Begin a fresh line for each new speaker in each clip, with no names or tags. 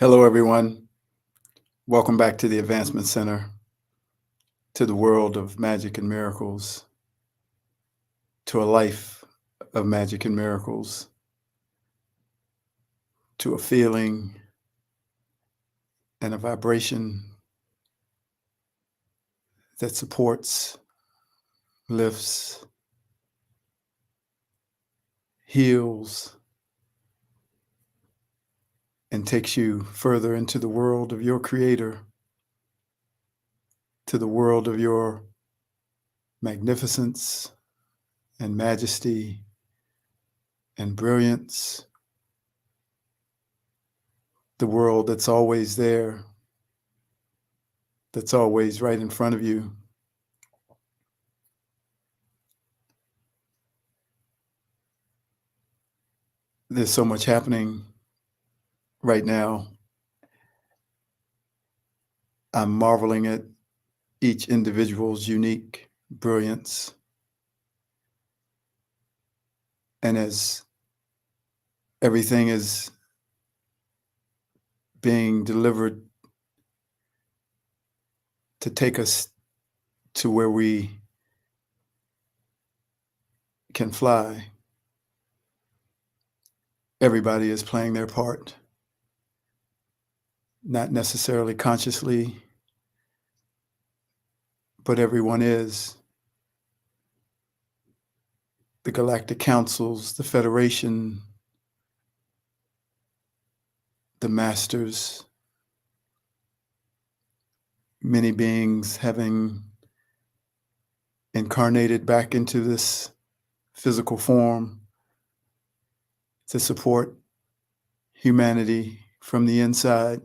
Hello, everyone. Welcome back to the Advancement Center, to the world of magic and miracles, to a life of magic and miracles, to a feeling and a vibration that supports, lifts, heals, and takes you further into the world of your Creator, to the world of your magnificence and majesty and brilliance, the world that's always there, that's always right in front of you. There's so much happening right now. I'm marveling at each individual's unique brilliance. And as everything is being delivered to take us to where we can fly, everybody is playing their part, not necessarily consciously, but everyone is. The galactic councils, the Federation, the masters, many beings having incarnated back into this physical form to support humanity from the inside.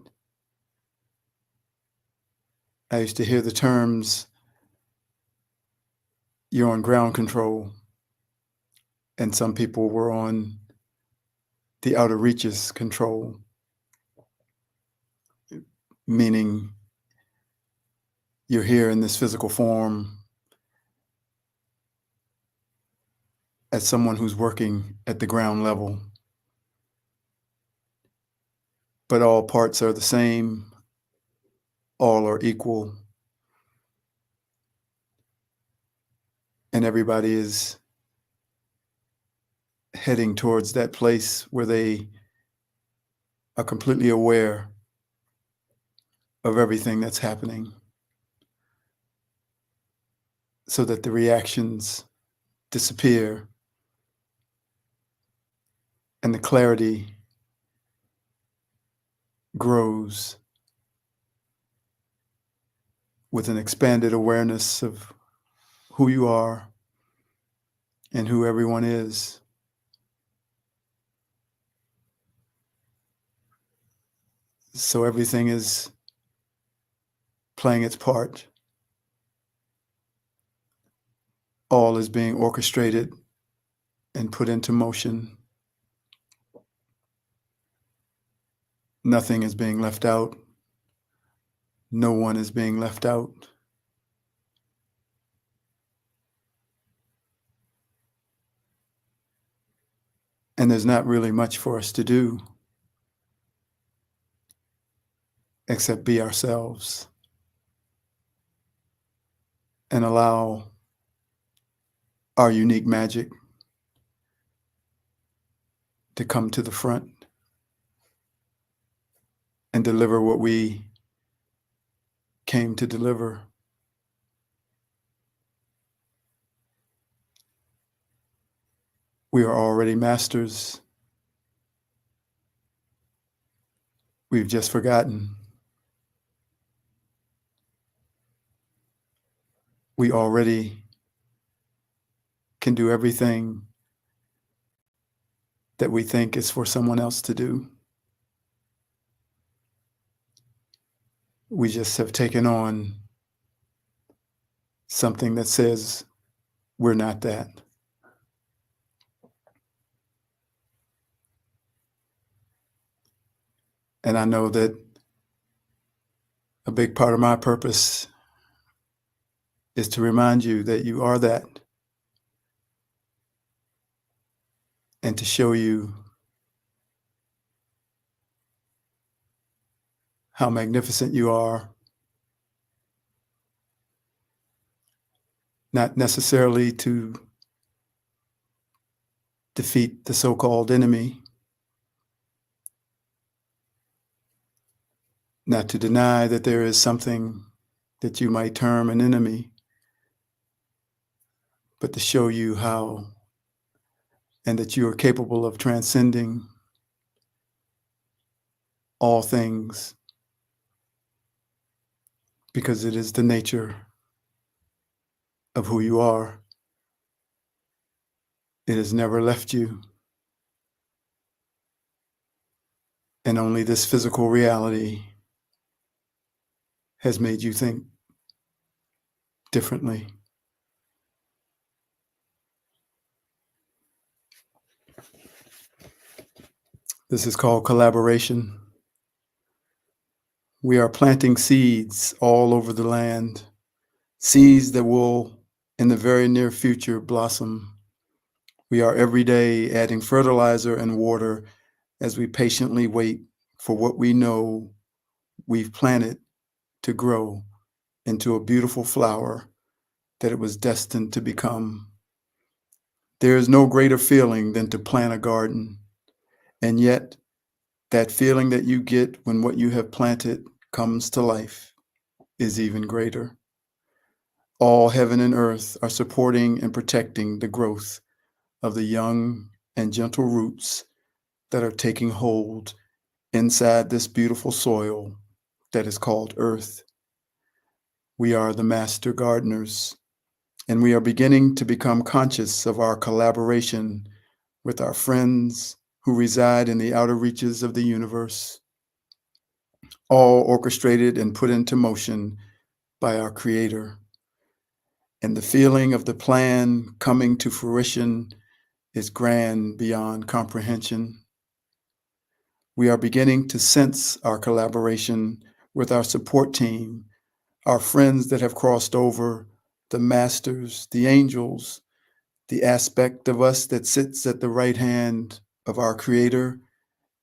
I used to hear the terms, you're on ground control, and some people were on the outer reaches control, meaning you're here in this physical form as someone who's working at the ground level. But all parts are the same, all are equal, and everybody is heading towards that place where they are completely aware of everything that's happening, so that the reactions disappear and the clarity grows with an expanded awareness of who you are and who everyone is. So everything is playing its part. All is being orchestrated and put into motion. Nothing is being left out. No one is being left out. And there's not really much for us to do except be ourselves and allow our unique magic to come to the front and deliver what we came to deliver. We are already masters. We've just forgotten. We already can do everything that we think is for someone else to do. We just have taken on something that says we're not that. And I know that a big part of my purpose is to remind you that you are that, and to show you how magnificent you are, not necessarily to defeat the so-called enemy, not to deny that there is something that you might term an enemy, but to show you how and that you are capable of transcending all things because it is the nature of who you are. It has never left you, and only this physical reality has made you think differently. This is called collaboration. We are planting seeds all over the land, seeds that will, in the very near future, blossom. We are every day adding fertilizer and water as we patiently wait for what we know we've planted to grow into a beautiful flower that it was destined to become. There is no greater feeling than to plant a garden, and yet that feeling that you get when what you have planted comes to life is even greater. All heaven and earth are supporting and protecting the growth of the young and gentle roots that are taking hold inside this beautiful soil that is called earth. We are the master gardeners, and we are beginning to become conscious of our collaboration with our friends who reside in the outer reaches of the universe, all orchestrated and put into motion by our Creator. And the feeling of the plan coming to fruition is grand beyond comprehension. We are beginning to sense our collaboration with our support team, our friends that have crossed over, the masters, the angels, the aspect of us that sits at the right hand of our Creator,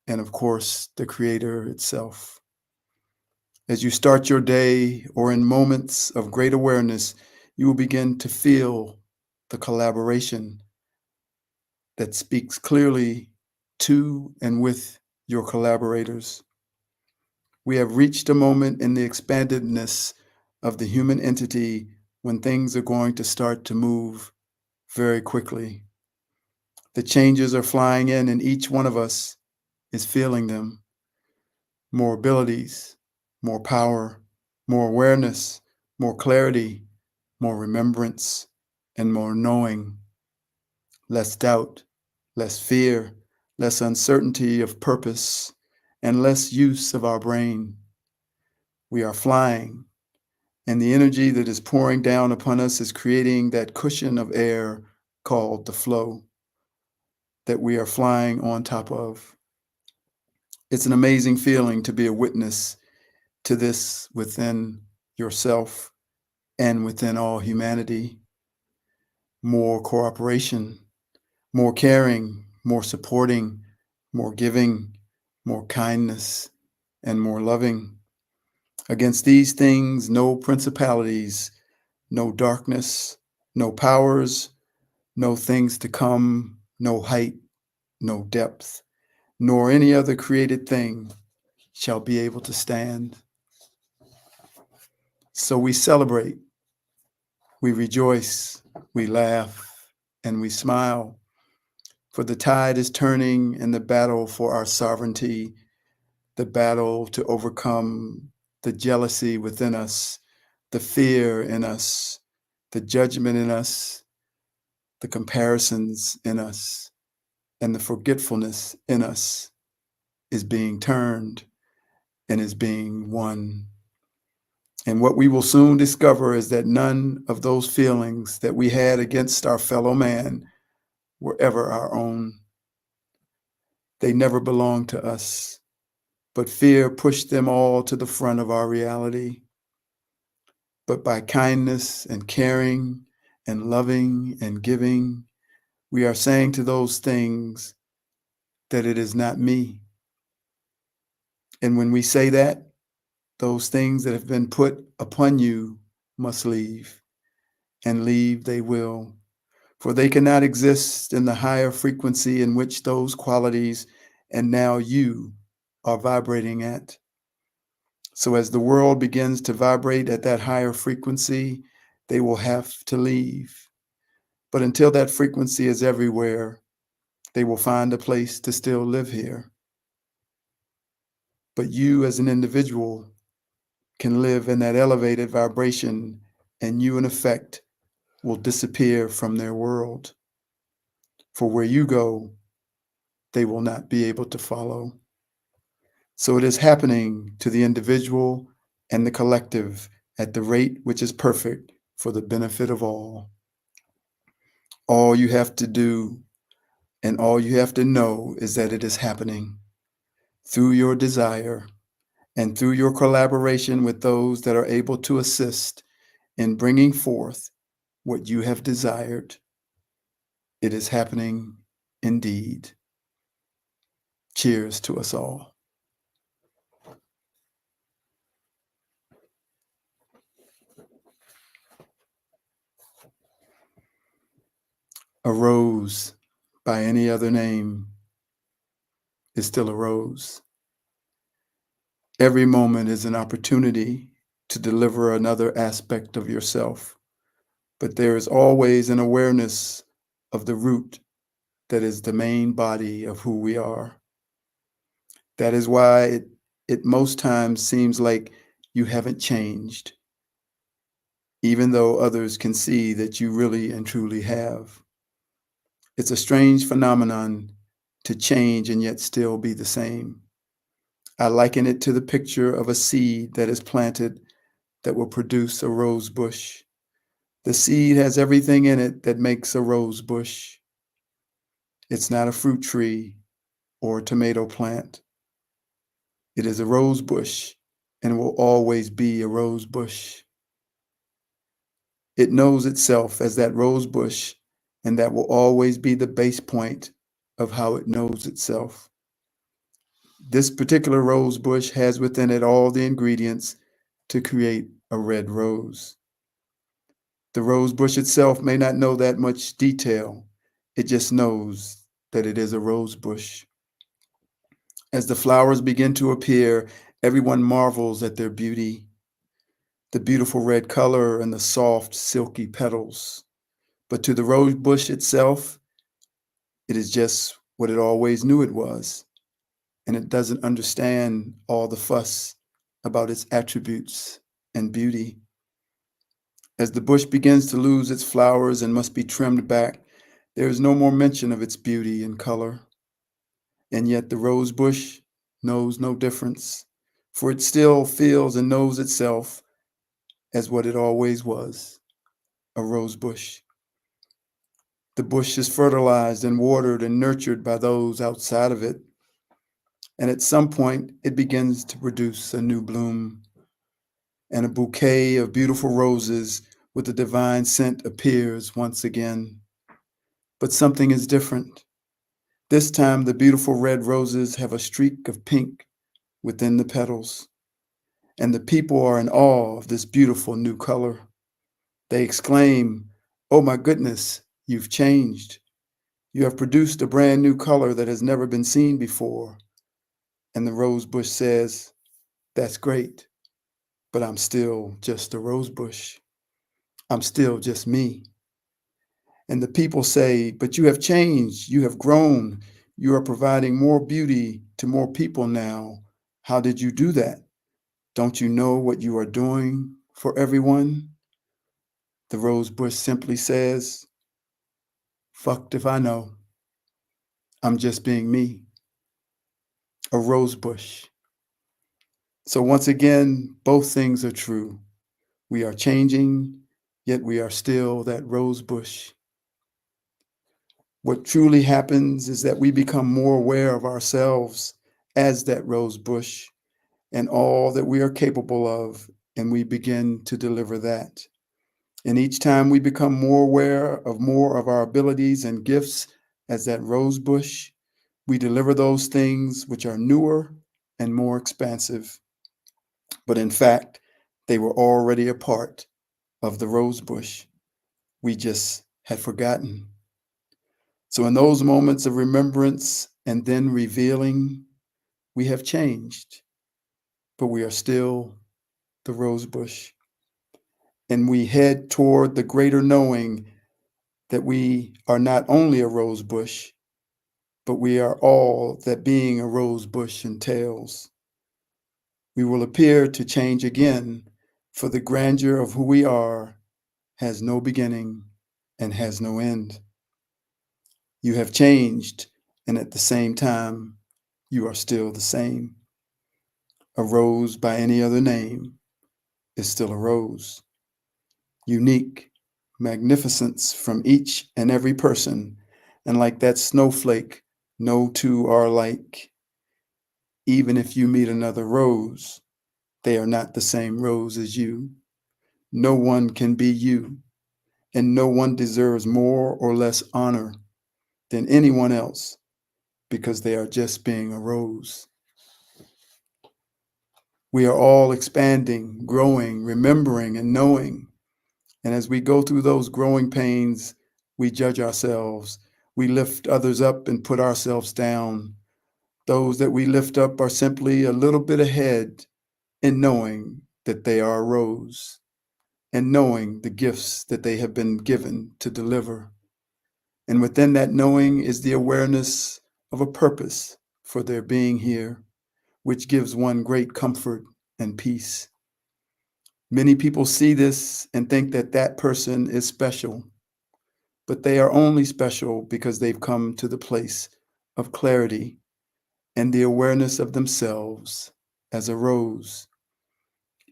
and of course, the Creator itself. As you start your day or in moments of great awareness, you will begin to feel the collaboration that speaks clearly to and with your collaborators. We have reached a moment in the expandedness of the human entity when things are going to start to move very quickly. The changes are flying in, and each one of us is feeling them. More abilities, more power, more awareness, more clarity, more remembrance, and more knowing. Less doubt, less fear, less uncertainty of purpose, and less use of our brain. We are flying, and the energy that is pouring down upon us is creating that cushion of air called the flow that we are flying on top of. It's an amazing feeling to be a witness to this within yourself and within all humanity. More cooperation, more caring, more supporting, more giving, more kindness, and more loving. Against these things, no principalities, no darkness, no powers, no things to come, no height, no depth, nor any other created thing shall be able to stand. So we celebrate, we rejoice, we laugh, and we smile, for the tide is turning in the battle for our sovereignty, the battle to overcome the jealousy within us, the fear in us, the judgment in us, the comparisons in us, and the forgetfulness in us is being turned and is being won. And what we will soon discover is that none of those feelings that we had against our fellow man were ever our own. They never belonged to us, but fear pushed them all to the front of our reality. But by kindness and caring and loving and giving, we are saying to those things that it is not me. And when we say that, Those things that have been put upon you must leave, and leave they will, for they cannot exist in the higher frequency in which those qualities and now you are vibrating at. So as the world begins to vibrate at that higher frequency, they will have to leave. But until that frequency is everywhere, they will find a place to still live here. But you as an individual can live in that elevated vibration, and you in effect will disappear from their world. For where you go, they will not be able to follow. So it is happening to the individual and the collective at the rate which is perfect for the benefit of all. All you have to do and all you have to know is that it is happening through your desire and through your collaboration with those that are able to assist in bringing forth what you have desired. It is happening indeed. Cheers to us all. A rose by any other name is still a rose. Every moment is an opportunity to deliver another aspect of yourself, but there is always an awareness of the root that is the main body of who we are. That is why it most times seems like you haven't changed, even though others can see that you really and truly have. It's a strange phenomenon to change and yet still be the same. I liken it to the picture of a seed that is planted that will produce a rose bush. The seed has everything in it that makes a rose bush. It's not a fruit tree or a tomato plant. It is a rose bush and will always be a rose bush. It knows itself as that rose bush, and that will always be the base point of how it knows itself. This particular rose bush has within it all the ingredients to create a red rose. The rose bush itself may not know that much detail. It just knows that it is a rose bush. As the flowers begin to appear, everyone marvels at their beauty, the beautiful red color and the soft, silky petals. But to the rose bush itself, it is just what it always knew it was, and it doesn't understand all the fuss about its attributes and beauty. As the bush begins to lose its flowers and must be trimmed back, there is no more mention of its beauty and color. And yet the rose bush knows no difference, for it still feels and knows itself as what it always was, a rose bush. The bush is fertilized and watered and nurtured by those outside of it. And at some point, it begins to produce a new bloom, and a bouquet of beautiful roses with a divine scent appears once again. But something is different. This time, the beautiful red roses have a streak of pink within the petals, and the people are in awe of this beautiful new color. They exclaim, "Oh my goodness, you've changed. You have produced a brand new color that has never been seen before." And the rose bush says, "That's great, but I'm still just a rose bush. I'm still just me." And the people say, "But you have changed. You have grown. You are providing more beauty to more people now. How did you do that? Don't you know what you are doing for everyone?" The rose bush simply says, "Fucked if I know. I'm just being me, a rose bush." So once again, both things are true. We are changing, yet we are still that rose bush. What truly happens is that we become more aware of ourselves as that rose bush and all that we are capable of, and we begin to deliver that. And each time we become more aware of more of our abilities and gifts as that rose bush, we deliver those things which are newer and more expansive. but in fact, they were already a part of the rose bush. We just had forgotten. So, in those moments of remembrance and then revealing, we have changed, but we are still the rose bush. And we head toward the greater knowing that we are not only a rose bush, but we are all that being a rose bush entails. We will appear to change again, for the grandeur of who we are has no beginning and has no end. You have changed, and at the same time, you are still the same. A rose by any other name is still a rose. Unique magnificence from each and every person, and like that snowflake, no two are alike. Even if you meet another rose, they are not the same rose as you. No one can be you, and no one deserves more or less honor than anyone else because they are just being a rose. We are all expanding, growing, remembering, and knowing. And as we go through those growing pains, we judge ourselves. We lift others up and put ourselves down. Those that we lift up are simply a little bit ahead in knowing that they are a rose and knowing the gifts that they have been given to deliver. And within that knowing is the awareness of a purpose for their being here, which gives one great comfort and peace. Many people see this and think that that person is special, but they are only special because they've come to the place of clarity and the awareness of themselves as a rose.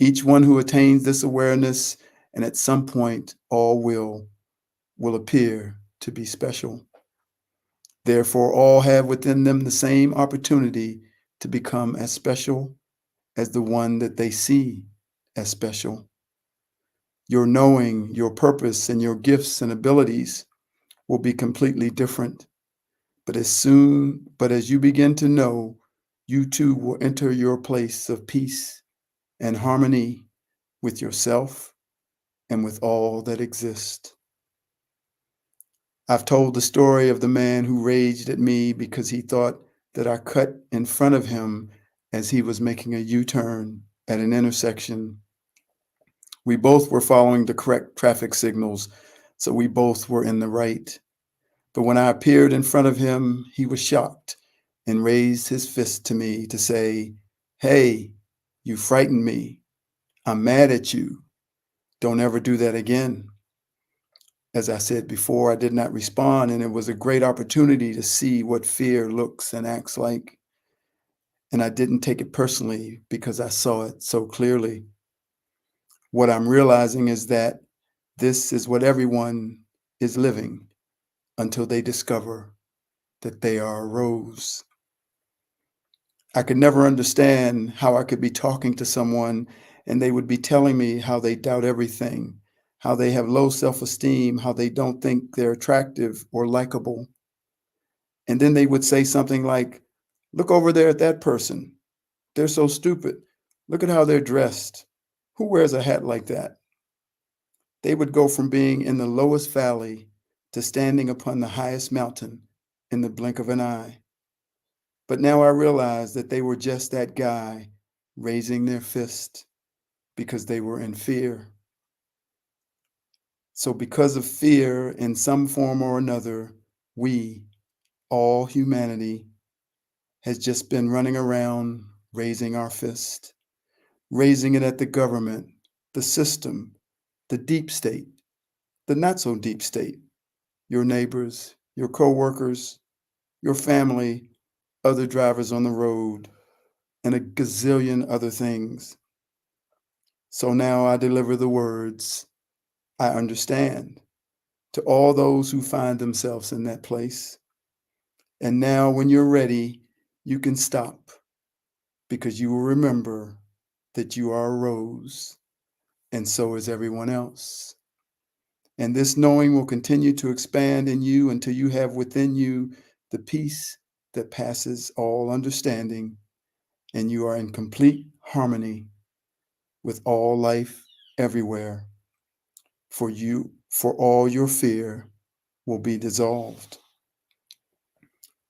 Each one who attains this awareness, and at some point all will appear to be special. Therefore, all have within them the same opportunity to become as special as the one that they see as special. Your knowing, your purpose, and your gifts and abilities will be completely different. But as you begin to know, you too will enter your place of peace and harmony with yourself and with all that exists. I've told the story of the man who raged at me because he thought that I cut in front of him as he was making a U-turn at an intersection. We both were following the correct traffic signals, so we both were in the right. But when I appeared in front of him, he was shocked and raised his fist to me to say, "Hey, you frightened me. I'm mad at you. Don't ever do that again." As I said before, I did not respond, and it was a great opportunity to see what fear looks and acts like. And I didn't take it personally because I saw it so clearly. What I'm realizing is that this is what everyone is living until they discover that they are a rose. I could never understand how I could be talking to someone and they would be telling me how they doubt everything, how they have low self-esteem, how they don't think they're attractive or likable. And then they would say something like, "Look over there at that person. They're so stupid. Look at how they're dressed. Who wears a hat like that?" They would go from being in the lowest valley to standing upon the highest mountain in the blink of an eye. But now I realize that they were just that guy raising their fist because they were in fear. So, because of fear in some form or another, we, all humanity, has just been running around raising our fist, raising it at the government, the system, the deep state, the not so deep state, your neighbors, your coworkers, your family, other drivers on the road, and a gazillion other things. So now I deliver the words, "I understand," to all those who find themselves in that place. And now, when you're ready, you can stop because you will remember that you are a rose, and so is everyone else. And this knowing will continue to expand in you until you have within you the peace that passes all understanding, and you are in complete harmony with all life everywhere. For all your fear will be dissolved.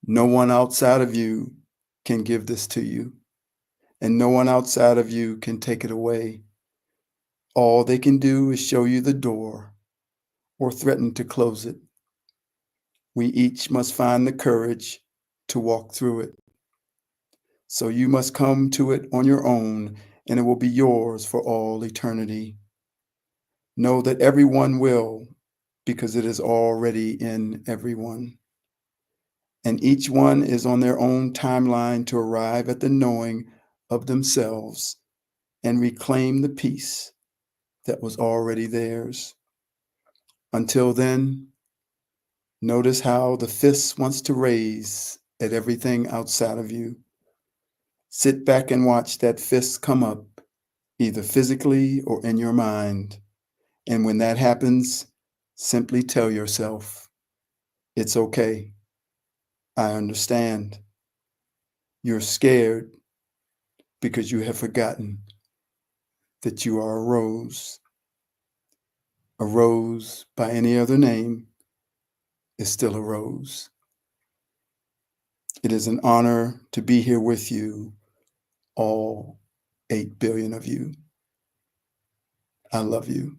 No one outside of you can give this to you, and no one outside of you can take it away. All they can do is show you the door or threaten to close it. We each must find the courage to walk through it. So you must come to it on your own, and it will be yours for all eternity. Know that everyone will, because it is already in everyone. And each one is on their own timeline to arrive at the knowing of themselves and reclaim the peace that was already theirs. Until then, notice how the fist wants to raise at everything outside of you. Sit back and watch that fist come up, either physically or in your mind. And when that happens, simply tell yourself, it's okay. I understand. You're scared because you have forgotten that you are a rose. A rose by any other name is still a rose. It is an honor to be here with you, all 8 billion of you. I love you,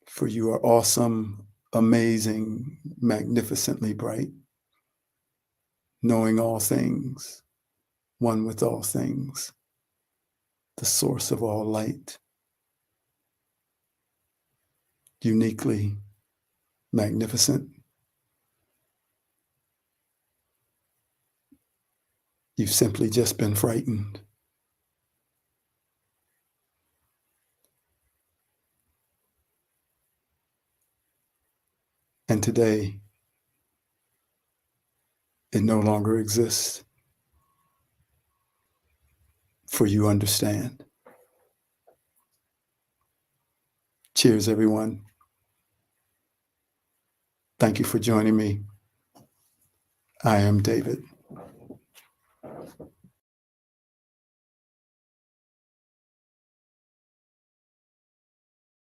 for you are awesome, amazing, magnificently bright, knowing all things, one with all things, the source of all light, uniquely magnificent. You've simply just been frightened. And today, it no longer exists, for you understand. Cheers, everyone. Thank you for joining me. I am David.